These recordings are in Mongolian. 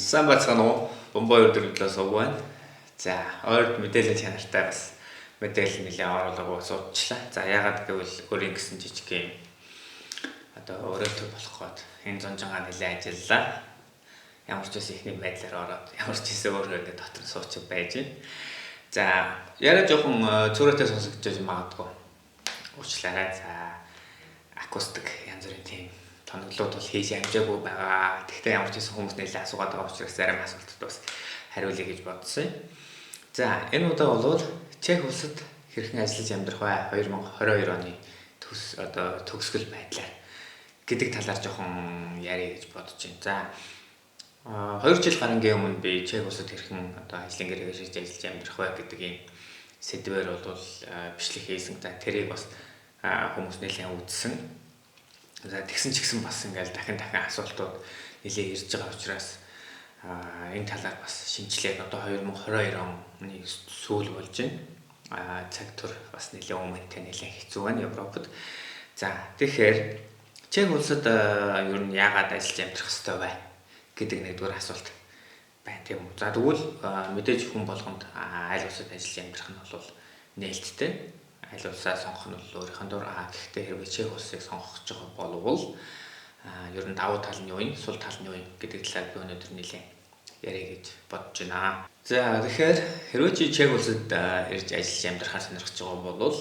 Сайн байцгаана уу? Бомбой өдрөглөө сувган. За, ойрд мэдээлэл чанартай бас мэдээлэл нэлээд оруулаагүй суудчлаа. За, яагаад гэвэл өөрийн гэсэн жижиг юм одоо өөрөө болох гээд энэ зонжонгаа нэлээд ажиллаа. Ямар ч үс ихний байдлаар ороод ямар ч хэсэг өөрөө ингээд дотор суучих байж байна. За, яриа жоохон цөөрөтэй сонсогдож магадгүй. Уучлаарай. За, акустик янз бүрийн тийм тоноглоод бол хийж амжаагүй байгаа. Тэгвэл ямар ч хэсэг хүмүүс нэлээд асуугаад байгаа учраас зарим асуултад бас хариулъя гэж бодсон юм. За, энэ удаа бол Чех улсад хэрхэн ажиллаж амьдрах вэ? 2022 оны төгсгөл байдлаар гэдэг талаар жоохон яриа гэж бодож байна. За, 2 жил гарангийн өмнө би Чех улсад хэрхэн ажлын гэрээгээр шийдэж ажиллаж амьдрах вэ гэдэг ийм сэдвээр бол бичлэг хийсэн. За, тэрийг бас хүмүүс нэлээд үзсэн. За, тэгсэн ч гэсэн бас ингээл дахин асуултууд нэлээд ирж байгаа учраас энэ талаар бас шинжилээд 2022 оны сүүл болж байна. Цаг тур бас нэлээд өмнөтэй нэлээд хэцүү байна Европод. За, тэгэхээр Чех улсад ер нь яагаад ажиллаж амьдрах ёстой вэ гэдэг нэгдүгээр асуулт байна тийм үү. За, тэгвэл мэдээж хүн болгонд аль улсад ажиллаж амьдрах нь бол нээлттэй. Аль улсаа сонгох нь бол өөрийнх нь дор. Гэхдээ хэрвээ Чех улсыг сонгох гэж байгаа бол ер нь давуу тал нь юу вэ? Сул тал нь юу вэ гэдэг талаар би өнөөдөр нэлээд яриа гэж бодож байна. За, тэгэхээр хэрвээ чи Чех улсад ирж ажиллаж амьдрахаар сонирхож байгаа бол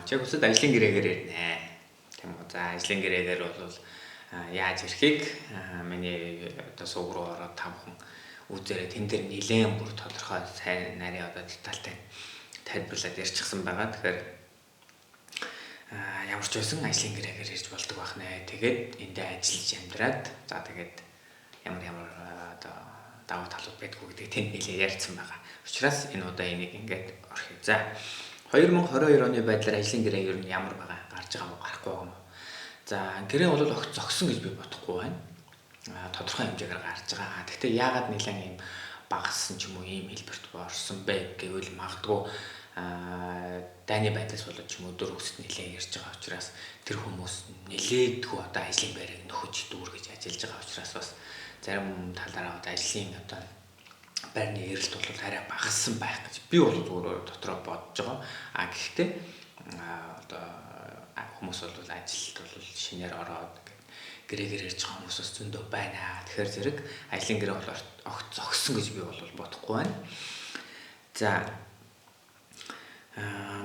Чех улсад ажлын гэрээгээр ирнэ. Тийм үү. За, ажлын гэрээгээр бол яаж ирэхийг миний сувг руу ороод тавхан үзээрэй. Тэн дээр нэлээд бүр тодорхой сайн нарийн детальтай тайлбарлаад ярьчихсан байгаа. Тэгэхээр ямар ч байсан ажлын гэрээгээр ирж болдог байх нэ. Тэгээд эндээ ажиллаж амьдраад за тэгээд ямар даваа талууд байдгүй гэдэг тэнд нэлээд ярьсан байгаа. Учираас энэ удаа энийг ингээд орхив. За, 2022 оны байдлаар ажлын гэрээ ер нь ямар байгаа? Гарч байгаа уу, гарахгүй байгаа юм уу? За, гэрээ бол огт зогсон гэж би бодохгүй байна. Тодорхой хэмжээгээр гарч байгаа. Гэхдээ яагаад нэлээд юм багассан ч юм уу ийм хэлбэрт орсон бэ гэвэл магадгүй дайны байдлаас болоод ч юм уу өдөр өсөлт нэлээд ярьж байгаа учраас тэр хүмүүс нэлээдгүй ажлын байрыг нөхөж дүүргэж ажиллаж байгаа учраас бас зарим талаараа ажлын байрны эрэлт бол арай багассан байх гэж би бол зүгээр дотроо бодож байгаа. Гэхдээ хүмүүс бол ажилд бол шинээр ороод гэрээгээр ирж байгаа хүмүүс бас зөндөө байна. Тэгэхээр зэрэг ажлын гэрээ бол огт зогссон гэж би бол бодохгүй байна. За,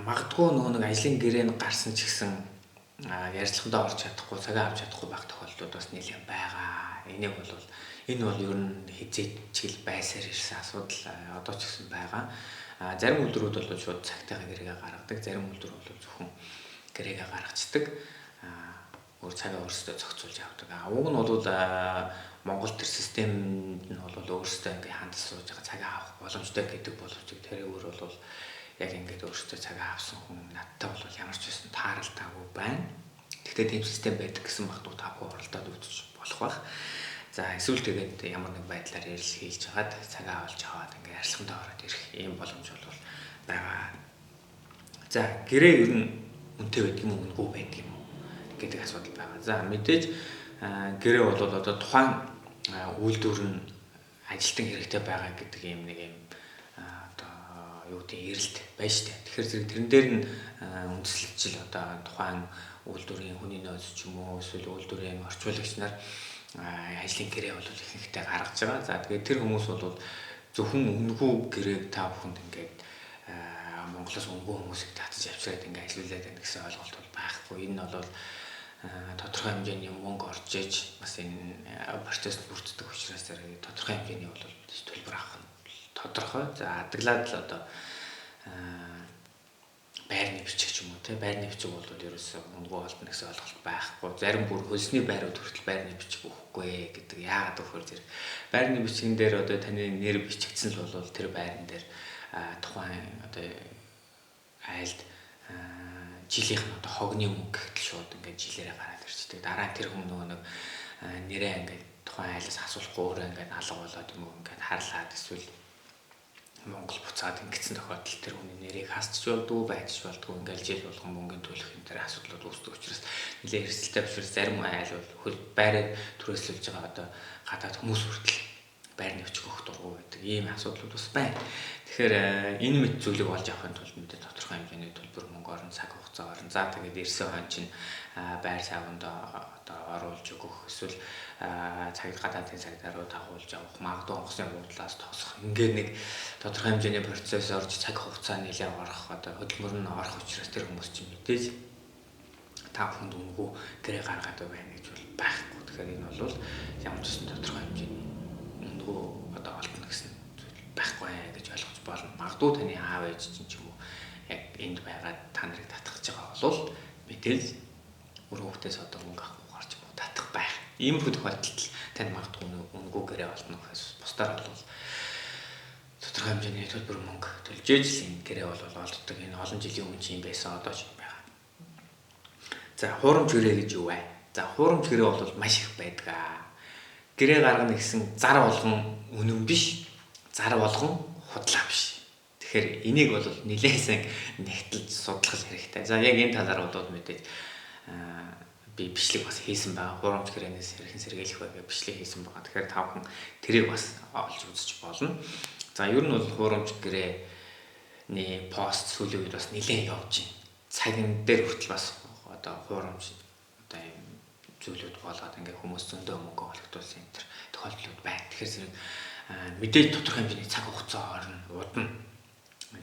магадгүй нэг ажлын гэрээ гарсан ч гэсэн ярилцлагандаа орж чадахгүй, цагаа авч чадахгүй байх тохиолдлууд бас нэлээд байгаа. Энэ бол ер нь хизээч чигэл байсаар ирсэн асуудал одоо ч гэсэн байгаа. Зарим үйлдвэрүүд бол шууд цагтайгаа гэрээгээ гаргадаг, зарим үйлдвэр бол зөвхөн гэрээгээ гаргацдаг. Өөр цагаа өөрсдөө зохицуулж явдаг. Уг нь бол Монгол төр системд нь бол өөрсдөө ингээ хандаж сууж байгаа цагаа авах боломжтой гэдэг боловч тэр өөр бол яг ингээд өөрсдөө цагаа авсан хүн надтай бол ямар ч байсан тааралтаагүй байна. Гэхдээ тийм систем байдаг гэсэн магадгүй тавгүй оролдоод үзэж болох байх. За, эсвэл тэгээд ямар нэг байдлаар ярилцлага хийж хагаад цагаа олж аваад ингээ арилгахандаа ороод ирэх ийм боломж бол байгаа. За, гэрээ ер нь үнэтэй байдаг юм уу, үнэгүй байдаг юм уу гэдэг асуудал байгаа. За, мэдээж гэрээ бол одоо тухайн үйлдвэр нь ажилтан хэрэгтэй байгаа гэдэг ийм нэг юм эрэлт байна шүү дээ. Тэгэхээр зэрэг тэрэн дээр нь үндэслэлжил тухайн үйлдвэрийн хүний нөөц ч юм уу эсвэл үйлдвэрийн орчуулагч нар ажлын гэрээ бол ихэнхдээ гаргаж байгаа. За, тэгээд тэр хүмүүс бол зөвхөн үнэгүй гэрээг та бүхэнд ингээд Монголоос үнэгүй хүмүүсийг татаж авчираад ингээд ажиллуулад байна гэсэн ойлголт бол байхгүй. Энэ бол тодорхой хэмжээний мөнгө орж иж бас энэ процесс бүрддэг учраас тодорхой хэмжээний бол төлбөр авах нь тодорхой. За, адаглаад л байрны бичиг ч юм уу те байрны бичиг бол ерөөсөө үнэгүй олдно гэсэн ойлголт байхгүй. Зарим бүр хөлсний байрууд хүртэл байрны бичиг өгөхгүй гэдэг. Яагаад гэвэл зэрэг байрны бичгэн дээр таны нэр бичигдсэн л бол тэр байран дээр тухайн айлд жилийнх нь хогны мөнгө гэхэл шууд ингээд жилээрээ гараад ирчихдэг. Дараа нь тэр хүн нэг нэрээ ингээд тухайн айлаас асуулахгүй өөрөө ингээд алга болоод юм уу ингээд харлаад эсвэл Монгол буцаад ингэсэн тохиолдолд тэр хүний нэрийг хасч болдгоо байж болдгоо ингээл жил болгон мөнгөнд төлөх энэ төр асуудлууд үүсдэг учраас нэлээд эрсдэлтэй учраас зарим айл бол байрыг түрээслүүлж байгаа гадаад хүмүүс хүртэл байрны өчг өгөх дургу гэдэг ийм асуудлууд бас байна. Тэгэхээр энэ мэд зүйлийг олж авахын тулд мэдээ тодорхой хэмжээний төлбөр мөнгө орон цаг хугацаа орон. За тэгээд ирсэн хон чинь байр савнд одоо оруулж өгөх эсвэл цагт гадаадын цагтаа руу дагуулж авах, магадгүй онгоцны буудлаас тосох. Ингээд нэг тодорхой хэмжээний процесс орж цаг хугацаа нэлээд орох одоо хөдөлмөр нь орох учраас тэр хүмүүс чинь мэдээж та бүхэнд үнэгүй гэрээ гаргаад байна гэж бол байхгүй. Тэгэхээр энэ бол ямар ч гэсэн тодорхой хэмжээний үнэгүй одоо олдно гэсэн зүйл байхгүй гэж ойлгож болно. Магадгүй таны аав ээж чинь ч юм уу яг энд байгаад та нарыг татах гэж байгаа бол мэдээж өөр хүүхдээс одоо мөнгө авах гарч татах байх. Иймэрхүү тохиолдолд тань магадгүй үнэгүй гэрээ олдно гэхээс бусдаар бол тодорхой хэмжээний төлбөр мөнгө төлж ээж л энэ гэрээ бол олддог. Энэ олон жилийн өмнө чинь байсан одоо ч юм байна. За хуурамч гэрээ гэж юу вэ? За хуурамч гэрээ бол маш их байдаг. Гэрээ гаргана гэсэн зар болгон үнэн биш, зар болгон худлаа биш. Тэгэхээр энийг бол нэлээд сайн нэгтэлж судлах хэрэгтэй. За яг энэ талаар бол мэдээж би бичлэг бас хийсэн байгаа. Хуурамч гэрээнээс хэрхэн сэргийлэх вэ гэж бичлэг хийсэн байгаа. Тэгэхээр та бүхэн тэрийг бас олж үзэж болно. За ер нь бол хуурамч гэрээний пост сүүлийн үед бас нэлээд явж байна. Цагийн дээр хүртэл бас одоо хуурамч одоо юм зүйлүүд болоод ингээ хүмүүс зөндөө мөнгө олгодуулсан энэ төр тохиолдлууд байна. Тэгэхээр зэрэг мэдээж тодорхой хэмжээний цаг хугацаа орно, удна.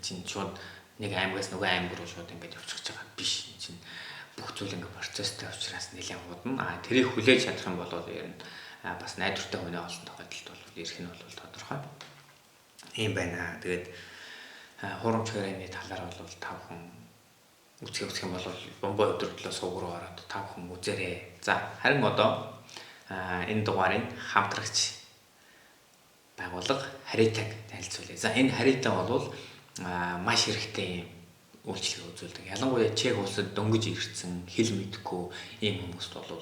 Чинь шууд нэг аймагаас нөгөө аймаг руу шууд ингээд явчих байгаа биш. Чинь бүх зүйл ингээ процесстэй учраас нэлээд удна. Тэрийг хүлээж чадах юм бол ер нь бас найдвартай хүний олон тохиолдолд бол ирэх нь бол тодорхой. Ийм байна. Тэгээд хуурамч гэрээний талаар бол та бүхэн үзэх юм бол бомбой өдрөглөө сувг руу ороод та бүхэн үзээрэй. За харин одоо энэ дугаарыг хамтрагч байгууллага Харитаг танилцуулъя. За энэ Харитаг бол маш хэрэгтэй үйлчлэг үзүүлдэг. Ялангуяа Чех улсад дөнгөж ирсэн хэл мэдэхгүй ийм хүмүүст бол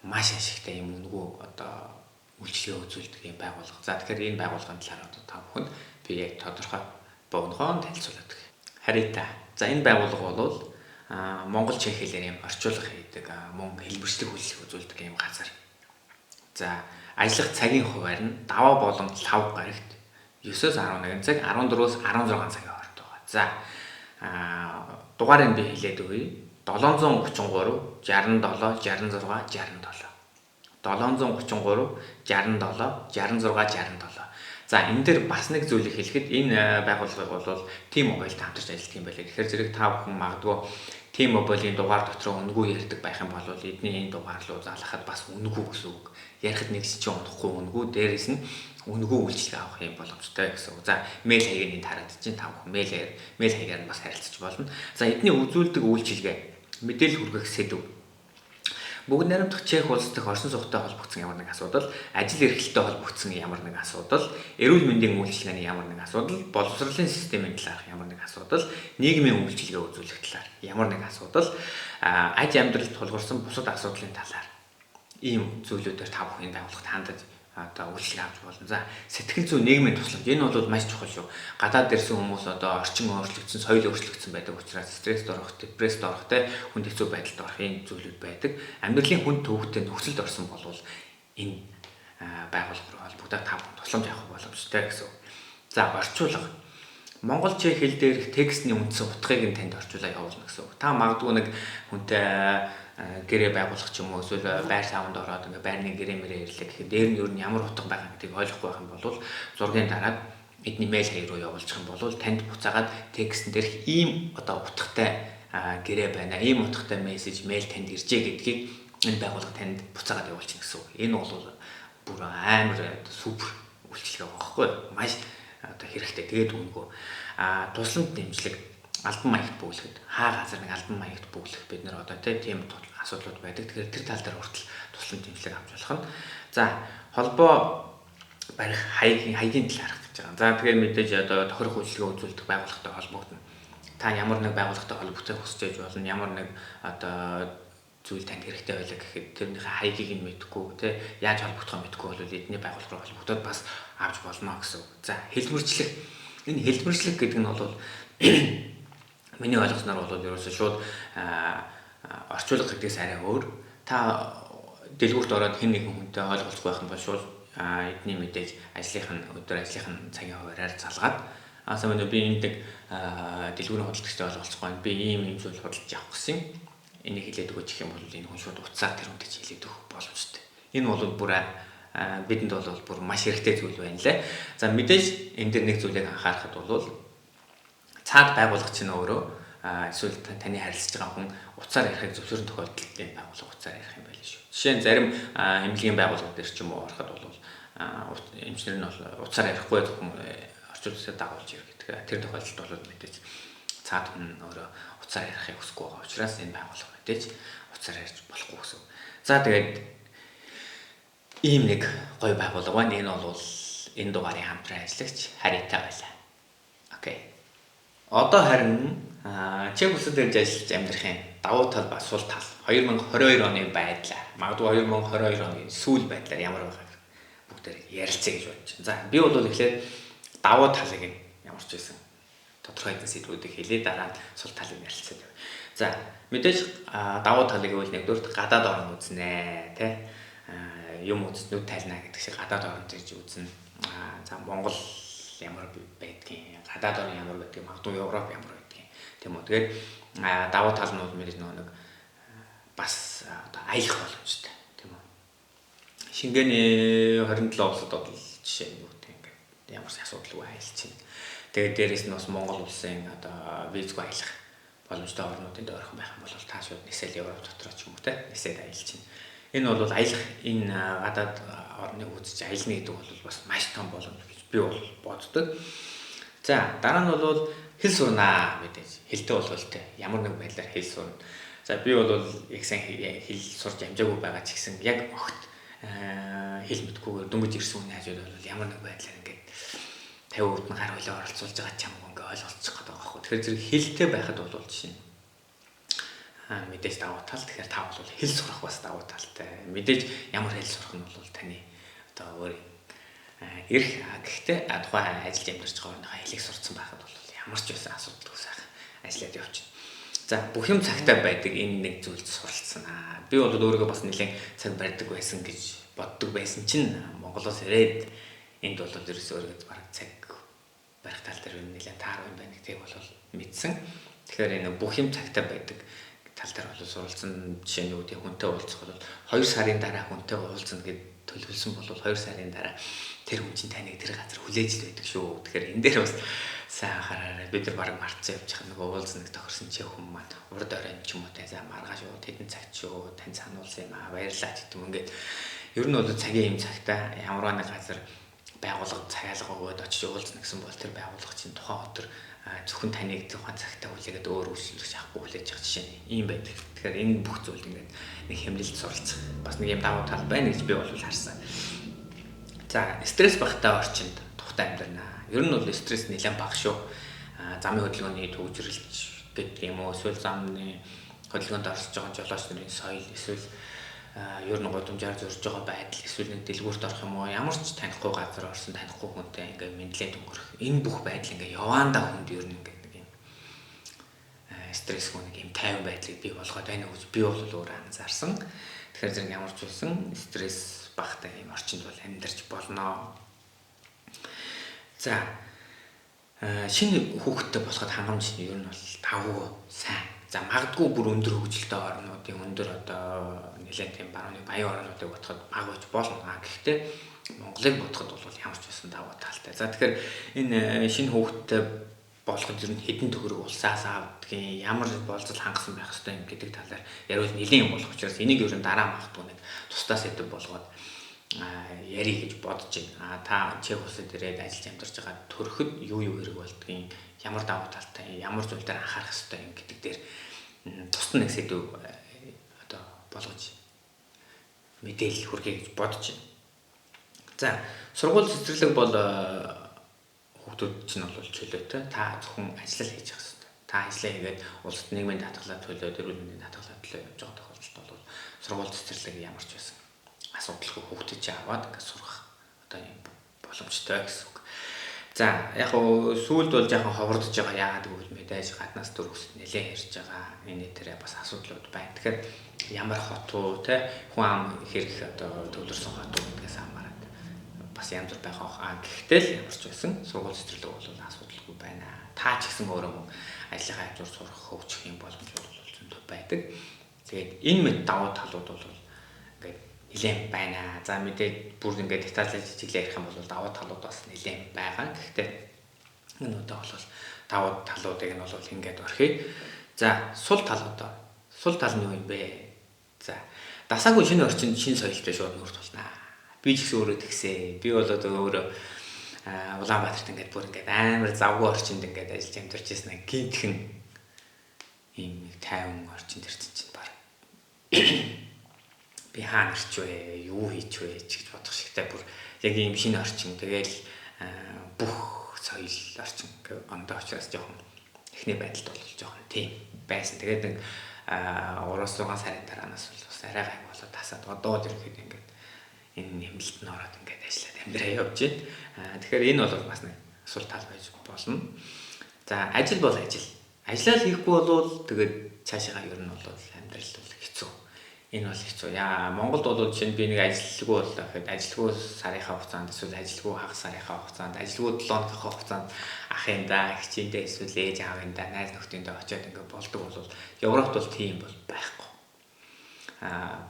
маш ашигтай юм үнэгүй одоо үйлчлэг үзүүлдэг юм байгууллага. За тэгэхээр энэ байгууллагын талаар одоо та бүхэнд би яг тодорхой богинохоо танилцуулдаг. Харита. За энэ байгууллага бол Монгол Чех хэлээр юм орчуулга хийдэг, мөн хэлбэрчлэг үйлчлэг үзүүлдэг юм газар. За ажиллах цагийн хуваар нь даваа болон лав гарагт 9-11 цаг, 14-өөс 16 цагийн хооронд байгаа. За дугаарыг би хэлээд өгье. 733 67 66 67. 733 67 66 67. За энэ дээр бас нэг зүйлийг хэлэхэд энэ байгууллага бол T-Mobile хамтарч ажилладаг юм байна. Тэгэхээр зэрэг та бүхэн магадгүй T-Mobile-ийн дугаар дотор үнэгүй ярьдаг байх юм бол эдний энэ дугаар руу залгахад бас үнэгүй гэсэн үг. Ярихад нэг чинь унахгүй үнэгүй, дээрээс нь үнэгүй үйлчлэг авах юм боломжтой гэсэн үг. За мэйл хаягийг энд хараад чинь та бүхэн мэйл хаягаар нь бас харилцаж болно. За эдний үзүүлдэг үйлчилгээ мэдээлэл хүргэх сэдв. Бүгд найрамдах Чех улс дахь орсон суугтай холбогдсон ямар нэг асуудал, ажил эрхлэлтэй холбогдсон ямар нэг асуудал, эрүүл мэндийн үйлчилгээний ямар нэг асуудал, боловсролын системийн талаарх ямар нэг асуудал, нийгмийн үйлчилгээ үзүүлэх талаар ямар нэг асуудал, аж амьдралд тулгарсан бусад асуудлын талаар ийм зүйлүүдээр та бүхэн байгууллагад хандаж одоо үйлчлэг авч болно. За сэтгэл зүйн нийгмийн тусламж энэ бол маш чухал шүү. Гадаад ирсэн хүмүүс одоо орчин өөрчлөгдсөн, соёл өөрчлөгдсөн байдаг учраас стресст орох, депресд орох, хүнд хэцүү байдалд орох энэ зүйлүүд байдаг. Амьдралын хүнд төвөгтэй нөхцөлд орсон болвол энэ байгууллага руу холбогдоод та бүхэн тусламж авах боломжтой гэсэн. За орчуулга. Монгол Чех хэл дээрх текстний үндсэн утгыг нь танд орчуулаад явуулна гэсэн. Та магадгүй нэг хүнтэй гэрээ байгуулах ч юм уу эсвэл байр савнд ороод ингээ байрны гэрээ мэрээ ирлээ гэхэд дээр нь юу н ямар утга байгаа гэдгийг ойлгохгүй байх юм бол зургийн дараад эдний мэйл хаяг руу явуулчих юм бол танд буцаагаад текстэн дээрх ийм одоо утгатай гэрээ байна. Ийм утгатай мессеж мэйл танд иржээ гэдгийг энэ байгууллага танд буцаагаад явуулчихна гэсэн үг. Энэ бол бүр амар супер үйлчлэг байгаа байхгүй юу? Маш одоо хэрэгтэй. Тэгээд үнгөө тусламж дэмжлэг албан маягт бүглэхэд газар нэг албан маягт бүглэх бид нар одоо тийм асуудлууд байдаг. Тэгэхээр тэр тал дээр хүртэл тусламж дэмжлэг авч болох нь. За холбоо барих хаягийн талаар харах гэж байгаа. За тэгэхээр мэдээж одоо тохирох үйлчлэгээ үзүүлдэг байгууллагатай холбогдно. Та ямар нэг байгууллагатай холбогдох хүсэж байж болно. Ямар нэг одоо зүйл танд хэрэгтэй байлаа гэхэд тэрнийхээ хаягийг нь мэдэхгүй тий яаж холбогдохоо мэдэхгүй бол эдний байгууллага руу холбогдоод бас авч болно гэсэн үг. За хэлбэрчлэг. Энэ хэлбэрчлэг гэдэг нь бол миний ойлгосноор бол ерөөсөө шууд орчуулга гэдгээс арай өөр. Та дэлгүүрт ороод хэн нэгэн хүнтэй ойлголцох байх юм бол шууд эдний мэдээж өдөр ажлынхын цагийн хуваараар залгаад самаа би энд дэлгүүрийн худалдагчтай болцгоо би ийм зүйл худалдаж авах гэсэн энийг хэлээд өгч гэх юм бол энэ хүн шууд уцаар тэр хүнд хэлээд өгөх боломжтой. Энэ бол бүр бидэнд бол бүр маш хэрэгтэй зүйл байна лээ. За мэдээж энэ дэр нэг зүйлийг анхаарахад бол цаад байгууллага чинь өөрөө эсвэл таны харилцаж байгаа хүн уцаар ярихыг зөвшөөрөн тохиолдолд энэ байгууллага уцаар ярих юм байл шүү. Жишээ нь зарим эмнэлгийн байгууллагууд дээр ч юм уу ороход бол эмчнэр нь бол уцаар ярихгүй зөвхөн орчин үеийн дагуулж ир гэдэг. Тэр тохиолдолд бол мэдээж цаад хүн өөрөө уцаар ярихыг хүсэхгүй байгаа учраас энэ байгууллага мэдээж уцаар ярьж болохгүй гэсэн. За тэгээд ийм нэг гоё байгууллага байна. Энэ бол энэ дугаарыг хамтран ажиллагч Харита байлаа. Окей. Одоо харин Чех улсад ирж ажиллаж амьдрахын давуу тал ба сул тал 2022 оны байдлаа магадгүй 2022 оны сүүл байдлаар ямар байгааг бүгдээр ярилцъя гэж бодож байна. За би бол эхлээд давуу талыг ямар ч байсан тодорхой хэдэн сэдвүүдийг хэлээ дараа нь сул талыг ярилцаад байна. За мэдээж давуу талыг бол нэгдүгээр гадаад орн үзнэ тэ юм үзнүүд тайлна гэдэг шиг гадаад орнд ирж үзнэ. За Монгол ямар байдгийг гадаад орн ямар байдгийг магадгүй Европ ямар байдгийг тийм үү. Тэгээд давуу тал нь бол мэдээж нэг бас одоо аялах боломжтой тийм үү. Шингээний 27 улсад бол жишээ нь юу гэдэг ингээд ямар ч асуудалгүй аялж байна. Тэгээд дээрэс нь бас Монгол улсын одоо визгүй аялах боломжтой орнуудад ойрхон байх юм бол та шууд нисэл Европ дотор ч юм уу те нисээд аялж байна. Энэ бол аялах энэ гадаад орныг үзэж аялна гэдэг бол бас маш том боломж гэж би бол боддог. За дараа нь бол хэл сурнаа мэдээж. Хэлтэй бол хэлтэй. Ямар нэг байдлаар хэл сурна. За би бол яг сайн хэл сурч амжаагүй байгаа ч гэсэн яг огт хэл мэдгүйгээр дөнгөж ирсэн хүний хажууд бол ямар нэг байдлаар ингээд 50% нь гар хөлөө оролцуулж байгаа ч юм уу ингээд ойлголцох гэдэг байгаа байхгүй. Тэгэхээр зэрэг хэлтэй байхад бол жишээ нь мэдээж давуу тал. Тэгэхээр та бол хэл сурах бас давуу талтай. Мэдээж ямар хэл сурах нь бол таны одоо өөрийн эрх гэхдээ тухайн ажиллаж амьдарч байгаа хүнийхээ хэлийг сурцсан байхад бол ямар ч байсан асуудалгүй сайхан ажиллаад явчихна. За бүх юм цагтаа байдаг энэ нэг зүйлд суралцсан. Би бол өөрийгөө бас нэлээд цаг барьдаг байсан гэж боддог байсан чинь Монголоос ирээд энд бол ерөөсөө өөрийгөө бараг цаг барих тал дээр нэлээд таар байна гэдгийг бол мэдсэн. Тэгэхээр энэ бүх юм цагтаа байдаг тал дээр бол суралцсан. Жишээ нь юу гэдэг хүнтэй уулзах бол 2 сарын дараа хүнтэй уулзна гэд төлөвлөсөн бол 2 сарын дараа тэр хүн чинь таныг тэр газар хүлээж л байдаг шүү. Тэгэхээр энэ дээр бас сайн анхаараарай. Бид нар бараг мартсан явж байгаа нэг уулзна гэж тохирсон чи хүмүүс маань урд оройн ч юм уу те за маргааш уу тэдэн цагт шүү тань сануулсан юм баярлалаа гэдэг юм ингээд ер нь бол цагийн юм цагтаа ямар нэг газар байгууллага цагаалга өгөөд очиж уулзна гэсэн бол тэр байгууллага чинь тухайн өдөр зөвхөн таныг тухайн цагтаа хүлээгээд өөр үйлчлэгч авахгүй хүлээж авах жишээ нь ийм байдаг. Тэгэхээр энэ бүх зүйл ингээд нэг хэмнэлд суралцах бас нэг юм давуу тал байна гэж би бол харсан. За стресс багтаа орчинд тухтай амьдрна. Ер нь бол стресс нэлээд бага шүү. Замын хөдөлгөөний төвжирлж гэдэг юм уу эсвэл замны хөдөлгөөнд орсож байгаа жолооч нарын соёл эсвэл ер нь гудамжаар зурж байгаа байдал эсвэл нэг дэлгүүрт орох юм уу ямар ч танихгүй газар орсон танихгүй хүнтэй ингээ мэдлээд өнгөрөх энэ бүх байдал ингээ яваандаа хүнд ер нь ингээ нэг юм стресс нэг юм тайван байдлыг бий болгоод байна гэж би бол өөр анзаарсан. Тэгэхээр зэрэг ямар ч болсон стресс багтаа юм орчинд бол амьдарч болно. За шинэ хүүхэдтэй болоход хангамж нь ер нь бол давгүй сайн. За магадгүй бүр өндөр хөгжилтэй орнуудын өндөр одоо нэлээд тийм барууны баян орнуудыг бодоход бага байж болно. Гэхдээ Монголыг бодоход бол ямар ч байсан давуу талтай. За тэгэхээр энэ шинэ хүүхэдтэй болоход ер нь хэдэн төгрөг улсаас авдгийн ямар болцол хангасан байх ёстой юм гэдэг талаар яриул нэлийн юм болох учраас энийг ер нь дараа магадгүй нэг тусдаа сэдв болгоод яри гэж бодож байна. Та Чех улсад ирээд ажиллаж амьдарч байгаа төрөхөд юу хэрэг болдгийг ямар давуу талтай ямар зүйл дээр анхаарах хэрэгтэй юм гэдэг дээр тусдан нэг сэдв одоо болгож мэдээлэл хүргэе гэж бодож байна. За сургууль цэцэрлэг бол хүүхдүүд чинь бол чөлөөтэй. Та зөвхөн ажиллал хийж явах хэрэгтэй. Та ажиллаа хийгээд улсад нийгмийн даатгалаа төлөө, эрүүл мэндийн даатгалаа төлөө явж байгаа тохиолдолд бол сургууль цэцэрлэг ямар ч байсан асуудалгүй хүүхдэд чи аваад ингээд сурах одоо юм боломжтой гэсэн үг. За яг хөө сүүлд бол жоохон ховордож байгаа яагаад гэвэл мэдээж гаднаас дөрөвс нэлээд ярьж байгаа. Энэ дээр бас асуудлууд байна. Тэгэхээр ямар хот уу те хүн ам хэрэг одоо төвлөрсөн хот уу гэдгээс хамаарат бас янз бүр байгаа хаа. Гэхдээ л ямар ч байсан сургууль цэцэрлэг бол асуудалгүй байна. Та ч гэсэн өөрөө ажлынхаа хажуур сурах хөгжих юм боломж бол зөндөө байдаг. Тэгээд энэ мэд давуу талууд бол ингээд нэлээд байна. За мэдээ бүр ингээд детальлаж чиглэлээр ярих юм бол давуу талууд бас нэлээд байгаа. Гэхдээ энэ удаа бол давуу талуудыг нь бол ингээд орхив. За сул тал одоо. Сул тал нь юу юм бэ? За дасаагүй шинэ орчинд шинэ соёлтой шууд нүүрт болно. Би ч гэсэн өөрөө тэгсээ. Би бол одоо өөрөө Улаанбаатарт ингээд бүр ингээд амар завгүй орчинд ингээд ажиллаж амьдарч ирсэн. Гинтхэн ийм 50 орчинд ирсэн чинь баг. Би хаана ирч вэ? Юу хийж вэ гэж бодох шигтэй бүр яг ийм шинэ орчин. Тэгээл бүх соёл орчин ондоо очраас жоохон эхний байдалд бол жоохон тийм байсан. Тэгээд 3-6 сарын дараанаас бас арай гай болоод тасаад одоо л ирэхэд ингээд энэ нэмэлт нь ороод ингээд ажиллаад амьдраа явж байна. Тэгэхээр энэ бол бас нэг сул тал байж болно. За ажил бол ажил. Ажлаа хийхгүй бол тэгээд цаашаа ер нь бол амьдрал бол хэцүү. Энэ бол хэцүү. Яа Монголд бол жишээ нь би нэг ажилгүй боллоо гэхэд ажилгүй сарынхаа хугацаанд эсвэл ажилгүй хагас сарынхаа хугацаанд ажилгүй 7 өдрийнхөө хугацаанд ахындаа хичээндээ эсвэл ээж аавындаа найз нөхдөндөө очиод ингээд болдог бол Европт бол тийм бол байхгүй.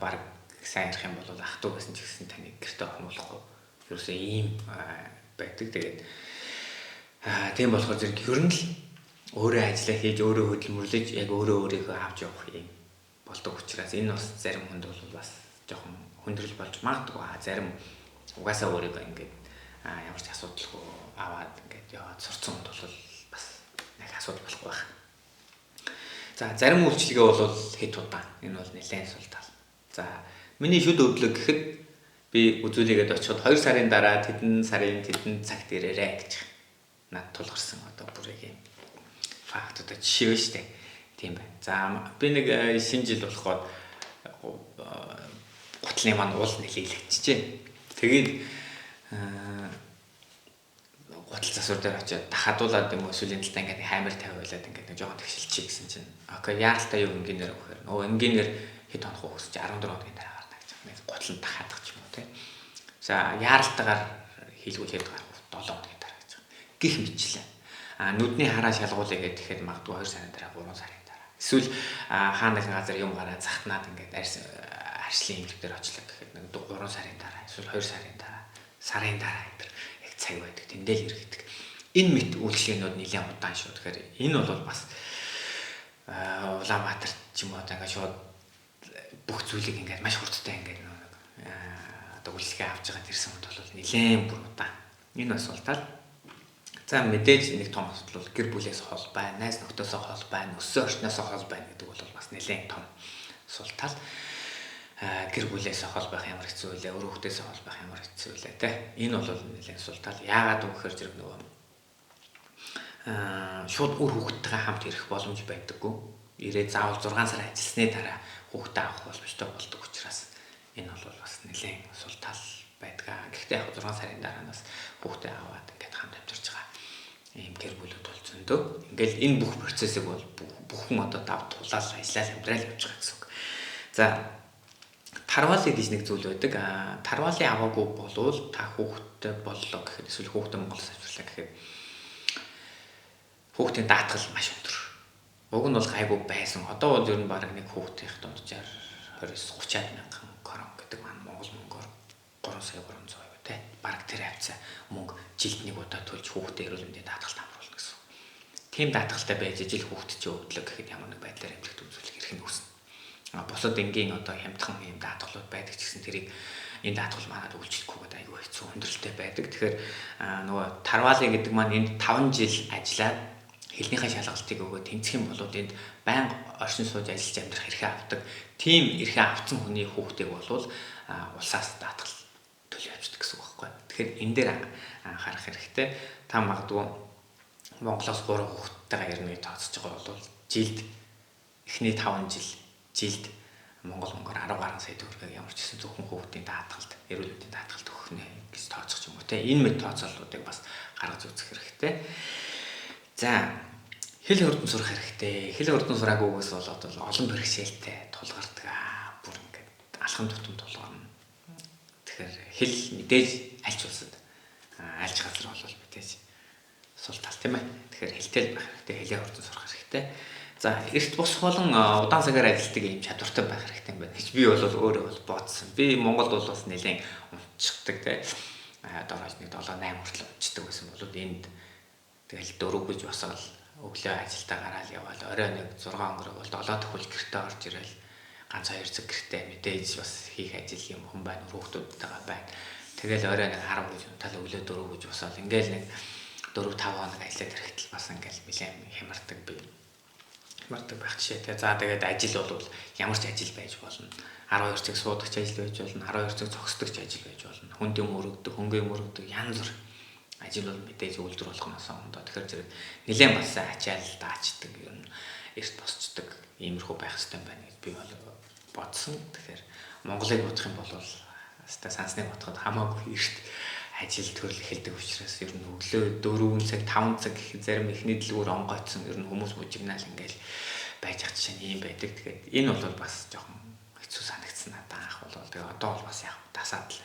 Баг сайн ярих юм бол ах トゥ гэсэн ч гэсэн таны гэртээ хонуулахгүй. Ерөөсөө ийм байдаг. Тэгээд тийм болохоор зэрэг ер нь л өөрөө ажиллаа хийж өөрөө хөдөлмөрлөж яг өөрийгөө авч явах юм болдог учраас энэ бас зарим хүнд бол бас жоохон хүндрэл болж магадгүй. Зарим угаасаа өөрийгөө ингээд ямар ч асуудалгүй аваад ингээд яваад сурцсан хүнд бол бас нэг асуудал болохгүй байна. За зарим үйлчлэгээ бол хэд удаан. Энэ бол нэлээд сул тал. За миний шүд өвдлөг гэхэд би үзүүлээгээд очиход 2 сарын дараа тэдэн цагт ирээрэй гэж над тулгарсан одоо бүр яг юм факт одоо жишээ шүү дээ. Тийм байна. За би нэг шинэ жил болоход гутлын маань уул нэлээлэгчжээ. Тэгээд гутал засвар дээр очиод дахадуулаад юм эсвэл энэ талаа ингээд хаймар тавиулаад ингээд нэг жоохон тэгшилчих гэсэн чинь окей яалтаа юу инженеэр өгөхээр инженеэр хэд хоног өгсөж 14 хоногийн дараа гарна гэж байна. Гутал нь дахаадах ч юм уу тийм. За яаралтаагаар хийлгүүлээд гарах 7 хоногийн дараа гэж байна. Гэх мэтлээ. Нүдний хараа шалгуулъя гэхэд магадгүй 2 сарын дараа 3 сарын дараа. Эсвэл хаана нэгэн газар юм гараа захтнаад ингээд арслын имлэг дээр очлоо гэхэд нэг 3 сарын дараа эсвэл 2 сарын дараа энэ яг цаг байдаг. Тэндэл иргэдэг. Энэ мэт үйлчлэгээнүүд нэлээд удаан шүү. Тэгэхээр энэ бол бас Улаанбаатар ч юм уу одоо ингээд шууд бүх зүйлийг ингээд маш хурдтай ингээд одоо үйлчлэгээ авч байгаа ирсэн хүмүүс бол нэлээд бүр удаан. Энэ бас бол тал. За мэдээж нэг том асуудал бол гэр бүлээс хол байна, найз нөхдөсөө хол байна, өссөн орчноос хол байна гэдэг бол бас нэлээд том сул тал. Гэр бүлээс хол байх ямар хэцүү вэ? Өөр хүүхдээс хол байх ямар хэцүү вэ? Тэ. Энэ бол нэлээд сул тал. Яагаад гэвэл зэрэг нөгөө шууд өөр хүүхдтэйгээ хамт ирэх боломж байдаггүй. Ирээд заавал 6 сар ажилласны дараа хүүхдээ авах боломжтой болдог учраас энэ бол бас нэлээд сул тал байдгаа. Гэхдээ яг 6 сарын дараанаас хүүхдээ аваад ингээд хамт амьдарч байгаа ийм гэр бүлүүд бол зөндөө. Ингээл энэ бүх процессыг бол бүхэн одоо дав тулаал ажиллаад амьдрал явж байгаа гэсэн үг. За тарвалын гэж нэг зүйл байдаг. Тарвалын аваагүй болвол та хүүхдтэй боллоо гэхэд эсвэл хүүхдээ Монголоос авчлаа гэхэд хүүхдийн даатгал маш өндөр. Уг нь бол гайгүй байсан. Одоо бол ер нь баг нэг хүүхдийнх дунджаар 20-30 мянган крон гэдэг маань Монгол мөнгөөр 3,300,000 тий. Бараг тэр хавцаа мөнгө жилд нэг удаа төлж хүүхдээ эрүүл мэндийн даатгалд амруулна гэсэн. Тийм даатгалтай байж ижил хүүхд чи өвдлөг гэхэд ямар нэг байдлаар эмнэлэгт үзүүлэх эрх нь үүснэ. Бусад энгийн одоо хямдхан юм даатгалууд байдаг ч гэсэн тэрийг энэ даатгал манад үйлчлэхгүйгээд аюу хэцүү хүндрэлтэй байдаг. Тэгэхээр нөгөө тарвалын гэдэг маань энд 5 жил ажиллаад хэлнийхээ шалгалтыг өгөө тэнцэх юм бол энд байнга оршин сууж ажиллаж амьдрах эрхээ авдаг. Тийм эрхээ авсан хүний хүүхдийг болвол улсаас даатгал төлөв явуулдаг гэсэн үг байхгүй. Тэгэхээр энэ дээр анхаарах хэрэгтэй. Та магадгүй Монголоос 3 хүүхдтэйгээ ирнэ гэж тооцож байгаа бол жилд эхний 5 жилд Монгол мөнгөөр 10 гаруй сая төгрөгийг ямар ч гэсэн зөвхөн хүүхдийн даатгалд, эрүүл мэндийн даатгалд өгөх нэ гэж тооцох юм уу те. Энэ мэд тооцооллуудыг бас гаргаж үзэх хэрэгтэй. За хэл хурдан сурах хэрэгтэй. Хэл хурдан сураагүйгээс болоод олон бэрхшээлтэй тулгардаг. Бүр ингээд алхам тутам тулгарна. Тэгэхээр хэл мэдээж аль ч улсад тийм ээ. Тэгэхээр хэлтэл байх хэрэгтэй, хэлээ хурдан сурах хэрэгтэй. За эрт бус болон удаан цагаар ажилладаг юм чадвартай байх хэрэгтэй юм байна. Гэж би бол өөрөө бол бодсон. Би Монголд бол бас нэлээд унтчихдаг тийм. Дорож нэг 7-8 хүртэл унтчихдаг байсан бол энд тэгэл 4 гэж босоод өглөө ажилдаа гараад явбал орой нэг 6 өнгөрөг бол 7 дэх үл гэртээ орж ирэл ганц 2 цаг гэртээ мэдээж бас хийх ажил юм хүн байна, хүүхдүүдтэйгээ байна. Тэгэл орой нэг 10 гэж унтаал өглөө 4 гэж босоод ингээл нэг 4-5 хоног ажиллаад ирэхдээ бас ингээл нэлээд хямардаг би. Хямардаг байх жишээ те. За тэгээд ажил бол ямар ч ажил байж болно. 12 цаг суудаг ажил байж болно, 12 цаг зогсдог ажил байж болно. Хүнд юм өргөдөг, хөнгөө юм өргөдөг янз бүр ажил бол мэдээж үйлдвэр болгоноос ондоо. Тэгэхээр зэрэг нэлээд бас ачаал даачдаг ер нь эрт босчдаг иймэрхүү байх хэрэгтэй байна гэж би бол бодсон. Тэгэхээр Монголыг бодох юм бол хаста сансныг бодоход хамаагүй эрт ажил төрөл эхэлдэг учраас ер нь өглөө 4 цаг 5 цаг гэх зарим ихний дэлгүүр онгойцсон ер нь хүмүүс мужигнаал ингээл байж ах чинь юм байдаг. Тэгэхээр энэ бол бас жоохон хэцүү санагдсан надад анх бол тэгээ одоо бол бас яг тасаад л.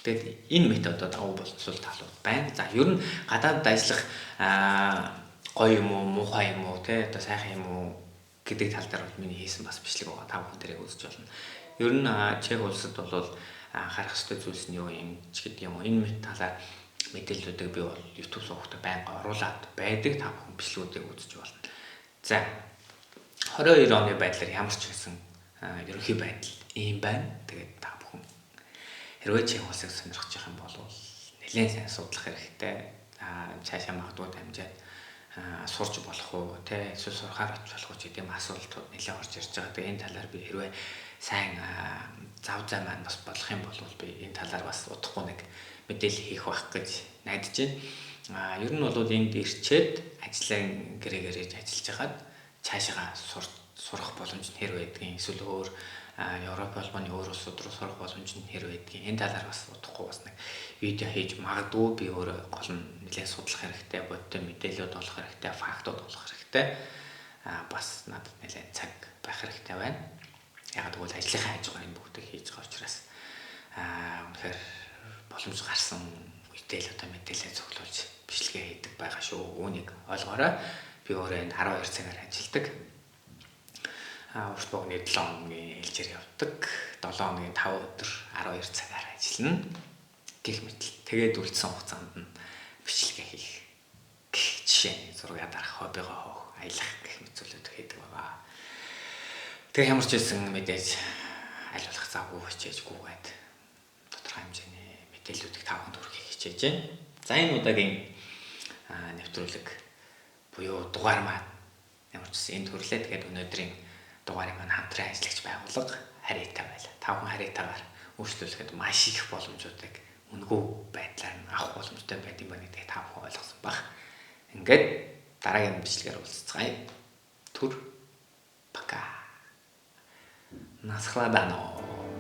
Тэгээд энэ методод агуу боловсрол талууд байна. За ер нь гадаадд ажиллах гоё юм уу, муухай юм уу, те одоо сайхан юм уу гэдэг тал дээр бол миний хийсэн бас бичлэг байгаа. Та бүхэн тэрийг үзэж болно. Ер нь Чех улсад бол анхаарах ёстой зүйлс нь юу юм ч гэдэг юм уу. Энэ талаар мэдээллүүдийг би бол YouTube суугтаа байнга оруулаад байдаг. Та бүхэн бичлэгүүдийг үзэж болно. За 22 оны байдлаар ямар ч гэсэн ерөнхий байдал ийм байна. Тэгээд та бүхэн хэрвээ Чех улсыг сонирхож явах юм бол нэлээд сайн судлах хэрэгтэй. Цаашаа магадгүй дамжаад сурч болох уу, те эсвэл сурахаар очих болох уу гэдэг юм асуултууд нэлээд орж ирж байгаа. Тэгээд энэ талаар би хэрвээ сайн зав зай маань бас болох юм бол би энэ талаар бас удахгүй нэг мэдээлэл хийх байх гэж найдаж байна. Ер нь бол энд ирчээд ажлаа гэрээгээр ажиллаж хагаад цаашаа сурах боломж нь хэр байдгийг эсвэл өөр Европ албаны өөр улсууд руу сурах боломж нь хэр байдгийг энэ талаар бас удахгүй бас нэг видео хийж магадгүй би өөрөө гол нь нэлээд судлах хэрэгтэй, бодтой мэдээлэлүүд олох хэрэгтэй, фактууд олох хэрэгтэй. Бас надад нэлээд цаг байх хэрэгтэй байна. Яг тэгвэл ажлынхаа хажуугаар энэ бүгдийг хийж байгаа учраас үнэхээр боломж гарсан үедээ л одоо мэдээлэл цуглуулж бичлэгээ хийдэг байгаа шүү. Үүнийг ойлгоорой. Би өөрөө энэ 12 цагаар ажилладаг. Урт богны 7 хоногийн ээлжээр явдаг. 7 хоногийн 5 өдөр 12 цагаар ажиллана. Гэх мэт. Тэгээд үлдсэн хугацаанд нь бичлэгээ хийх гэх жишээ зураг дарах, хоббигоо хоох, аялах гэх мэт зүйлүүд хийдэг байгаа. Тэгээ ямар ч хэлсэн мэдээж аль болох завгүй хичээжгүй байд. Тодорхой хэмжээний мэдээллүүдийг тавхан төрхийг хичээж байна. За энэ удаагийн нэвтрүүлэг буюу дугаар маань ямар ч хэлсэн энэ төрлөө. Тэгээд өнөөдрийн дугаарыг маань хамтран ажиллагч байгууллага Харитаа байлаа. Тавхан Харитаагаар өөрчлөлөхэд маш их боломжуудыг үнэгүй байдлаар авах боломжтой байдсан байна гэдгийг та бүхэн ойлгосон баг. Ингээд дараагийн бичлэгээр уулзцгаая. Түр пока. Насхладано.